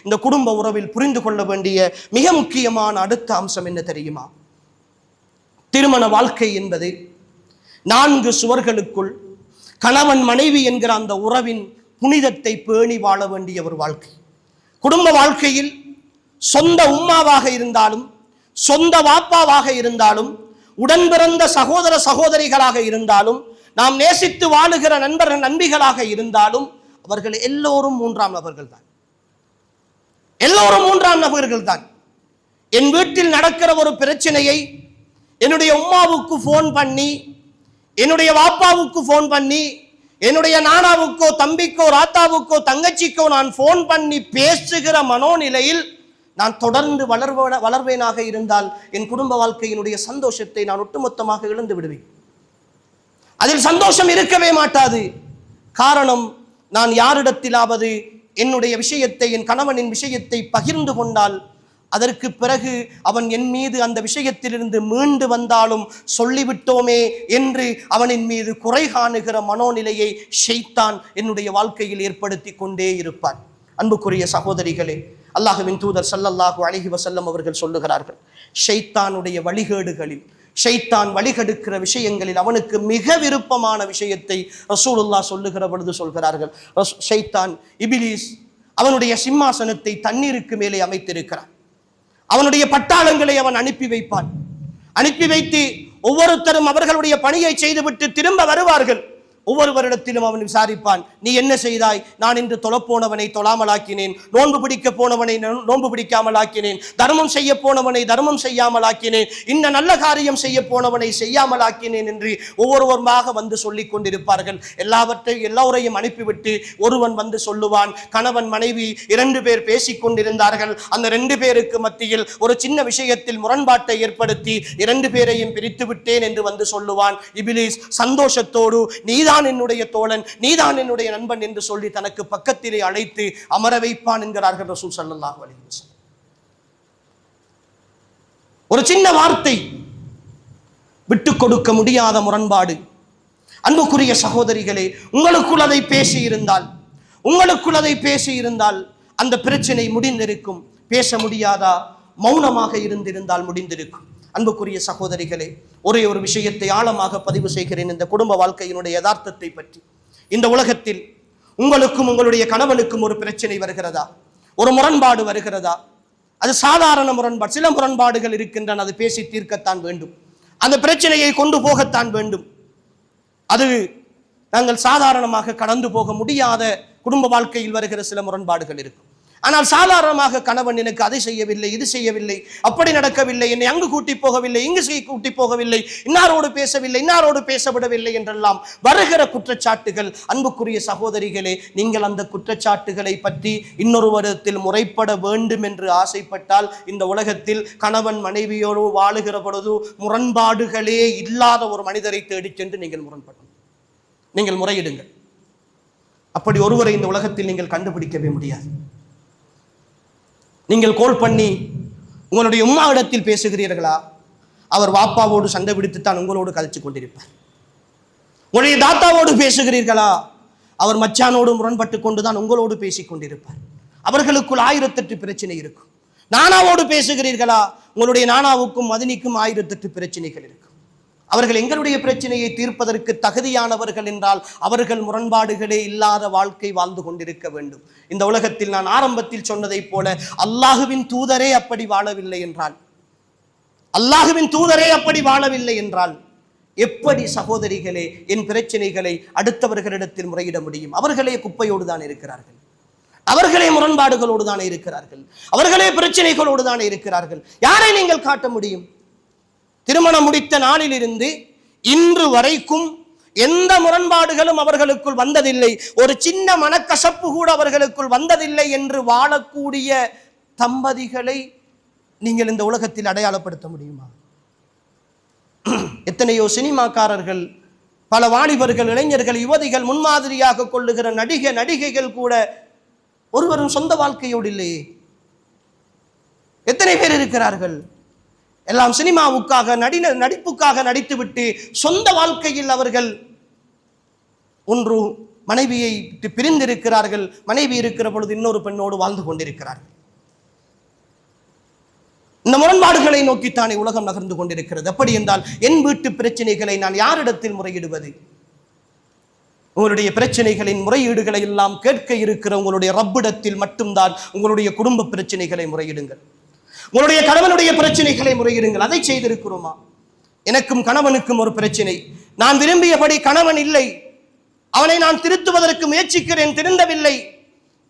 இந்த குடும்ப உறவில் புரிந்து கொள்ள வேண்டிய மிக முக்கியமான அடுத்த அம்சம் என்ன தெரியுமா? திருமண வாழ்க்கை என்பது 4 சுவர்களுக்குள் கணவன் மனைவி என்கிற அந்த உறவின் புனிதத்தை பேணி வாழ வேண்டிய ஒரு வாழ்க்கை. குடும்ப வாழ்க்கையில் சொந்த உம்மாவாக இருந்தாலும், சொந்த வாப்பாவாக இருந்தாலும், உடன் பிறந்த சகோதர சகோதரிகளாக இருந்தாலும், நாம் நேசித்து வாழுகிற நண்பர்கள் நண்பிகளாக இருந்தாலும், அவர்கள் எல்லோரும் 3ஆம் நபர்கள் தான். எல்லோரும் 3ஆம் நபர்கள் தான். என் வீட்டில் நடக்கிற ஒரு பிரச்சனையை என்னுடைய உம்மாவுக்கு போன் பண்ணி, என்னுடைய வாப்பாவுக்கு போன் பண்ணி, என்னுடைய நானாவுக்கோ தம்பிக்கோ ராத்தாவுக்கோ தங்கச்சிக்கோ நான் போன் பண்ணி பேசுகிற மனோநிலையில் நான் தொடர்ந்து வளர்வேனாக இருந்தால் என் குடும்ப வாழ்க்கையினுடைய சந்தோஷத்தை நான் ஒட்டுமொத்தமாக இழந்து விடுவேன். அதில் சந்தோஷம் இருக்கவே மாட்டாது. காரணம், நான் யாரிடத்திலாவது என்னுடைய விஷயத்தை, என் கணவனின் விஷயத்தை பகிர்ந்து கொண்டால் அதற்கு பிறகு அவன் என் மீது அந்த விஷயத்திலிருந்து மீண்டு வந்தாலும் சொல்லிவிட்டோமே என்று அவனின் மீது குறை காணுகிற மனோநிலையை ஷைத்தான் என்னுடைய வாழ்க்கையில் ஏற்படுத்தி கொண்டே இருப்பான். அன்புக்குரிய சகோதரிகளே, அல்லாஹ்வின் தூதர் ஸல்லல்லாஹு அலைஹி வஸல்லம் அவர்கள் சொல்லுகிறார்கள், ஷைத்தானுடைய வழிகேடுகளில், ஷைத்தான் வழிகெடுக்கிற விஷயங்களில் அவனுக்கு மிக விருப்பமான விஷயத்தை ரசூலுல்லாஹ் சொல்லுகிற பொழுது சொல்கிறார்கள், ஷைத்தான் இபிலீஸ் அவனுடைய சிம்மாசனத்தை தண்ணீருக்கு மேலே அமைத்திருக்கிறான். அவனுடைய பட்டாளங்களை அவன் அனுப்பி வைப்பான். அனுப்பி வைத்து ஒவ்வொருத்தரும் அவர்களுடைய பணியை செய்துவிட்டு திரும்ப வருவார்கள். ஒவ்வொரு வருடத்திலும் அவன் விசாரிப்பான், நீ என்ன செய்தாய்? நான் இன்று தொழப்போனவனை தொழாமலாக்கினேன், நோன்பு பிடிக்க போனவனை நோன்பு பிடிக்காமல் ஆக்கினேன், தர்மம் செய்ய போனவனை தர்மம் செய்யாமல் ஆக்கினேன், இந்த நல்ல காரியம் செய்ய போனவனை செய்யாமல் ஆக்கினேன் என்று ஒவ்வொருவருமாக வந்து சொல்லிக் கொண்டிருப்பார்கள். எல்லோரையும் அனுப்பிவிட்டு ஒருவன் வந்து சொல்லுவான், கணவன் மனைவி 2 பேர் பேசிக் கொண்டிருந்தார்கள். அந்த 2 பேருக்கு மத்தியில் ஒரு சின்ன விஷயத்தில் முரண்பாட்டை ஏற்படுத்தி 2 பேரையும் பிரித்து விட்டேன் என்று வந்து சொல்லுவான். இபிலீஸ் சந்தோஷத்தோடு, நீதான் என்னுடைய தோழன், நீதான் என்னுடைய நண்பன் என்று சொல்லி தனக்கு பக்கத்திலே அழைத்து அமர வைப்பான் என்கிறார்கள் ரசூல் ஸல்லல்லாஹு அலைஹி வஸல்லம். ஒரு சின்ன வார்த்தை, விட்டு கொடுக்க முடியாத முரண்பாடு. அன்புக்குரிய சகோதரிகளே, உங்களுக்குள் அதை பேசி இருந்தால் அந்த பிரச்சனை முடிந்திருக்கும். பேச முடியாதா? மௌனமாக இருந்திருந்தால் முடிந்திருக்கும். அன்புக்குரிய சகோதரிகளே, ஒரே ஒரு விஷயத்தை ஆழமாக பதிவு செய்கிறேன் இந்த குடும்ப வாழ்க்கையினுடைய யதார்த்தத்தை பற்றி. இந்த உலகத்தில் உங்களுக்கும் உங்களுடைய கணவனுக்கும் ஒரு பிரச்சனை வருகிறதா? ஒரு முரண்பாடு வருகிறதா? அது சாதாரண முரண்பாடு. சில முரண்பாடுகள் இருக்கின்றன, அது பேசி தீர்க்கத்தான் வேண்டும், அந்த பிரச்சனையை கொண்டு போகத்தான் வேண்டும். அது நாங்கள் சாதாரணமாக கடந்து போக முடியாத குடும்ப வாழ்க்கையில் வருகிற சில முரண்பாடுகள் இருக்கும். ஆனால் சாதாரணமாக கணவன் எனக்கு அதை செய்யவில்லை, இது செய்யவில்லை, அப்படி நடக்கவில்லை, என்னை அங்கு கூட்டி போகவில்லை, இங்கு கூட்டி போகவில்லை, இன்னாரோடு பேசவில்லை, இன்னாரோடு பேசவிடவில்லை என்றெல்லாம் வருகிற குற்றச்சாட்டுகள். அன்புக்குரிய சகோதரிகளே, நீங்கள் அந்த குற்றச்சாட்டுகளை பற்றி இன்னொரு வருடத்தில் முறைப்பட வேண்டும் என்று ஆசைப்பட்டால் இந்த உலகத்தில் கணவன் மனைவியோடு வாழுகிற பொழுது முரண்பாடுகளே இல்லாத ஒரு மனிதரை தேடிச் சென்று நீங்கள் முறையிடுங்கள். அப்படி ஒருவரை இந்த உலகத்தில் நீங்கள் கண்டுபிடிக்கவே முடியாது. நீங்கள் கோல் பண்ணி உங்களுடைய உம்மா இடத்தில் பேசுகிறீர்களா? அவர் வாப்பாவோடு சண்டை பிடித்துத்தான் உங்களோடு கதைச்சு கொண்டிருப்பார். உங்களுடைய தாத்தாவோடு பேசுகிறீர்களா? அவர் மச்சானோடு முரண்பட்டு கொண்டுதான் உங்களோடு பேசிக் கொண்டிருப்பார். அவர்களுக்குள் 1008 பிரச்சனை இருக்கும். நானாவோடு பேசுகிறீர்களா? உங்களுடைய நானாவுக்கும் மதினிக்கும் 1008 பிரச்சனைகள் இருக்கும். அவர்கள் எங்களுடைய பிரச்சனையை தீர்ப்பதற்கு தகுதியானவர்கள் என்றால் அவர்கள் முரண்பாடுகளே இல்லாத வாழ்க்கை வாழ்ந்து கொண்டிருக்க வேண்டும். இந்த உலகத்தில் நான் ஆரம்பத்தில் சொன்னதைப் போல அல்லாஹுவின் தூதரே அப்படி வாழவில்லை என்றால் எப்படி சகோதரிகளே என் பிரச்சனைகளை அடுத்தவர்களிடத்தில் முறையிட முடியும்? அவர்களே குப்பையோடு தான் இருக்கிறார்கள், அவர்களே முரண்பாடுகளோடு தானே இருக்கிறார்கள், அவர்களே பிரச்சனைகளோடு தானே இருக்கிறார்கள். யாரை நீங்கள் காட்ட முடியும்? திருமணம் முடித்த நாளிலிருந்து இன்று வரைக்கும் எந்த முரண்பாடுகளும் அவர்களுக்குள் வந்ததில்லை, ஒரு சின்ன மனக்கசப்பு கூட அவர்களுக்குள் வந்ததில்லை என்று வாழக்கூடிய தம்பதிகளை நீங்கள் இந்த உலகத்தில் அடையாளப்படுத்த முடியுமா? எத்தனையோ சினிமாக்காரர்கள், பல வாலிபர்கள், இளைஞர்கள், யுவதிகள் முன்மாதிரியாக கொள்ளுகிற நடிகைகள் கூட ஒருவரும் சொந்த வாழ்க்கையோடு இல்லையே. எத்தனை பேர் இருக்கிறார்கள்? எல்லாம் சினிமாவுக்காக நடிப்புக்காக நடித்துவிட்டு சொந்த வாழ்க்கையில் அவர்கள் ஒன்று மனைவியை பிரிந்திருக்கிறார்கள். மனைவி இருக்கிற பொழுது இன்னொரு பெண்ணோடு வாழ்ந்து கொண்டிருக்கிறார்கள். இந்த முரண்பாடுகளை நோக்கித்தானே உலகம் நகர்ந்து கொண்டிருக்கிறது. அப்படி என்றால் என் வீட்டு பிரச்சனைகளை நான் யாரிடத்தில் முறையிடுவது? உங்களுடைய பிரச்சனைகளின் முறையீடுகளை எல்லாம் கேட்க இருக்கிற உங்களுடைய ரப்பிடத்தில் மட்டும்தான் உங்களுடைய குடும்ப பிரச்சனைகளை முறையிடுங்கள். உங்களுடைய கணவனுடைய பிரச்சனைகளை முறையிடுங்கள். அதை செய்திருக்கிறோமா? எனக்கும் கணவனுக்கும் ஒரு பிரச்சனை. நான் விரும்பியபடி கணவன் இல்லை, அவனை நான் திருத்துவதற்கு முயற்சிக்கிறேன், திருந்தவில்லை.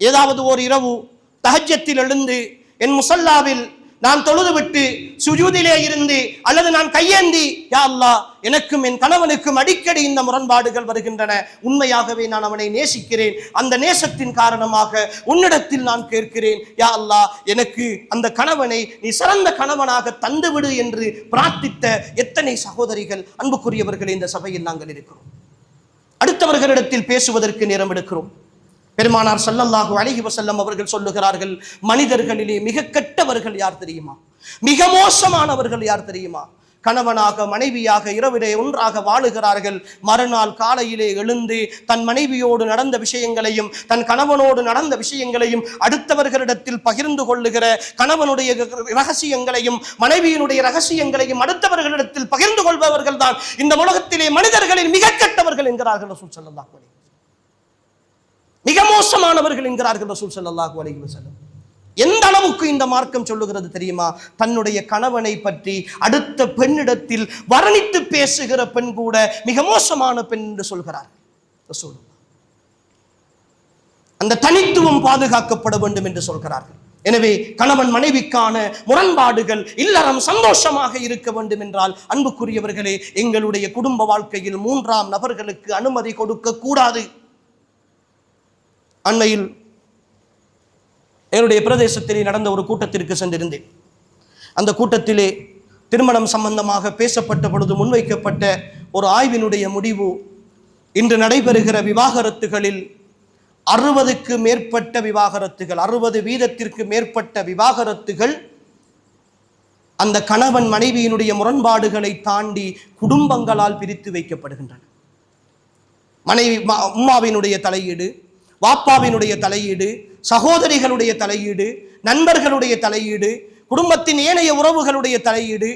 ஏதாவது ஒரு இரவு தஹஜ்ஜத்தில் எழுந்து என் முசல்லாவில் நான் தொழுதுவிட்டு சுஜூதிலே இருந்து அல்லது நான் கையேந்தி, யா அல்லாஹ், எனக்கும் என் கணவனுக்கும் அடிக்கடி இந்த முரண்பாடுகள் வருகின்றன, உண்மையாகவே நான் அவனை நேசிக்கிறேன், அந்த நேசத்தின் காரணமாக உன்னிடத்தில் நான் கேட்கிறேன், யா அல்லாஹ், எனக்கு அந்த கணவனை நீ சிறந்த கணவனாக தந்துவிடு என்று பிரார்த்தித்த எத்தனை சகோதரிகள், அன்புக்குரியவர்கள், இந்த சபையில் நாங்கள் இருக்கிறோம். அடுத்தவர்களிடத்தில் பேசுவதற்கு நேரம் எடுக்கிறோம். பெருமானார் ஸல்லல்லாஹு அலைஹி வஸல்லம் அவர்கள் சொல்லுகிறார்கள், மனிதர்களிலே மிக கெட்டவர்கள் யார் தெரியுமா? மிக மோசமானவர்கள் யார் தெரியுமா? கணவனாக மனைவியாக இரவிலே ஒன்றாக வாழுகிறார்கள். மறுநாள் காலையிலே எழுந்து தன் மனைவியோடு நடந்த விஷயங்களையும் தன் கணவனோடு நடந்த விஷயங்களையும் அடுத்தவர்களிடத்தில் பகிர்ந்து கொள்ளுகிற, கணவனுடைய ரகசியங்களையும் மனைவியினுடைய ரகசியங்களையும் அடுத்தவர்களிடத்தில் பகிர்ந்து கொள்பவர்கள் தான் இந்த உலகத்திலே மனிதர்களில் மிக கெட்டவர்கள் என்கிறார்கள் ரசூல் ஸல்லல்லாஹு அலைஹி வஸல்லம். மிக மோசமானவர்கள் என்கிறார்கள் ரசூல் ஸல்லல்லாஹு அலைஹி வஸல்லம். எந்த அளவுக்கு இந்த மார்க்கம் சொல்லுகிறது தெரியுமா? தன்னுடைய கணவனை பற்றி அடுத்த பெண்ணிடத்தில் வர்ணித்து பேசுகிற பெண் கூட மிக மோசமான பெண் என்று சொல்கிறார்கள் ரசூல். அந்த தனித்துவம் பாதுகாக்கப்பட வேண்டும் என்று சொல்கிறார்கள். எனவே கணவன் மனைவிக்கான முரண்பாடுகள், இல்லறம் சந்தோஷமாக இருக்க வேண்டும் என்றால், அன்புக்குரியவர்களே, எங்களுடைய குடும்ப வாழ்க்கையில் மூன்றாம் நபர்களுக்கு அனுமதி கொடுக்க கூடாது. அண்மையில் என்னுடைய பிரதேசத்திலே நடந்த ஒரு கூட்டத்திற்கு சென்றிருந்தேன். அந்த கூட்டத்திலே திருமணம் சம்பந்தமாக பேசப்பட்ட பொழுது முன்வைக்கப்பட்ட ஒரு ஆய்வினுடைய முடிவு, இன்று நடைபெறுகிற விவாகரத்துகளில் 60க்கு மேற்பட்ட விவாகரத்துகள், 60% மேற்பட்ட விவாகரத்துகள் அந்த கணவன் மனைவியினுடைய முரண்பாடுகளை தாண்டி குடும்பங்களால் பிரித்து வைக்கப்படுகின்றன. மனைவி உம்மாவினுடைய தலையீடு, வாப்பாவினுடைய தலையீடு, சகோதரிகளுடைய தலையீடு, நண்பர்களுடைய தலையீடு, குடும்பத்தின் ஏனைய உறவுகளுடைய தலையீடு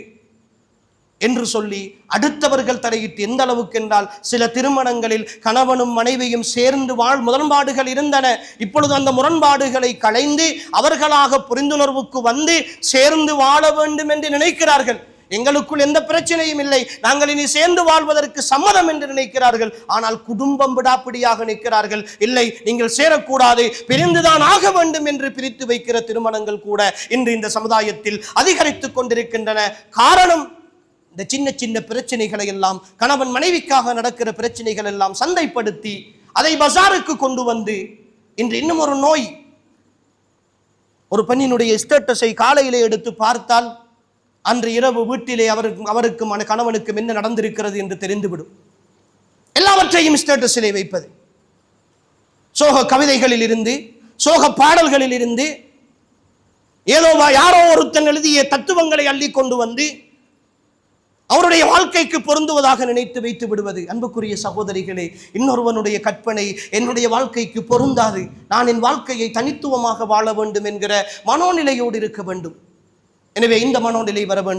என்று சொல்லி அடுத்தவர்கள் தலையிட்டு, எந்த அளவுக்கு என்றால் சில திருமணங்களில் கணவனும் மனைவியும் சேர்ந்து முரண்பாடுகள் இருந்தன. இப்பொழுது அந்த முரண்பாடுகளை களைந்து அவர்களாக புரிந்துணர்வுக்கு வந்து சேர்ந்து வாழ வேண்டும் என்று நினைக்கிறார்கள். எங்களுக்குள் எந்த பிரச்சனையும் இல்லை, நாங்கள் இனி சேர்ந்து வாழ்வதற்கு சம்மதம் என்று நினைக்கிறார்கள். ஆனால் குடும்பம் விடாப்பிடியாக நிற்கிறார்கள். இல்லை, நீங்கள் சேரக்கூடாது, பிரிந்துதான் ஆக வேண்டும் என்று பிரித்து வைக்கிற திருமணங்கள் கூட இன்று இந்த சமுதாயத்தில் அதிகரித்துக் கொண்டிருக்கின்றன. காரணம், இந்த சின்ன சின்ன பிரச்சனைகளை எல்லாம், கணவன் மனைவிக்காக நடக்கிற பிரச்சனைகள் எல்லாம் சந்தைப்படுத்தி அதை பஜாருக்கு கொண்டு வந்து, இன்று இன்னும் ஒரு நோய், ஒரு பெண்ணினுடைய ஸ்டேட்டஸை காலையிலே எடுத்து பார்த்தால் அன்று இரவு வீட்டிலே அவருக்கும் கணவனுக்கும் என்ன நடந்திருக்கிறது என்று தெரிந்துவிடும். எல்லாவற்றையும் ஸ்டேட்டஸிலே வைப்பது, சோக கவிதைகளில் இருந்து, சோக பாடல்களில் இருந்து, ஏதோ யாரோ ஒருத்தன் எழுதிய தத்துவங்களை அள்ளி கொண்டு வந்து அவருடைய வாழ்க்கைக்கு பொருந்துவதாக நினைத்து வைத்து விடுவது. அன்புக்குரிய சகோதரிகளே, இன்னொருவனுடைய கற்பனை என்னுடைய வாழ்க்கைக்கு பொருந்தாது, நான் என் வாழ்க்கையை தனித்துவமாக வாழ வேண்டும் என்கிற மனோநிலையோடு இருக்க வேண்டும். எனவே இந்த மனோநிலை வர வேண்டும்.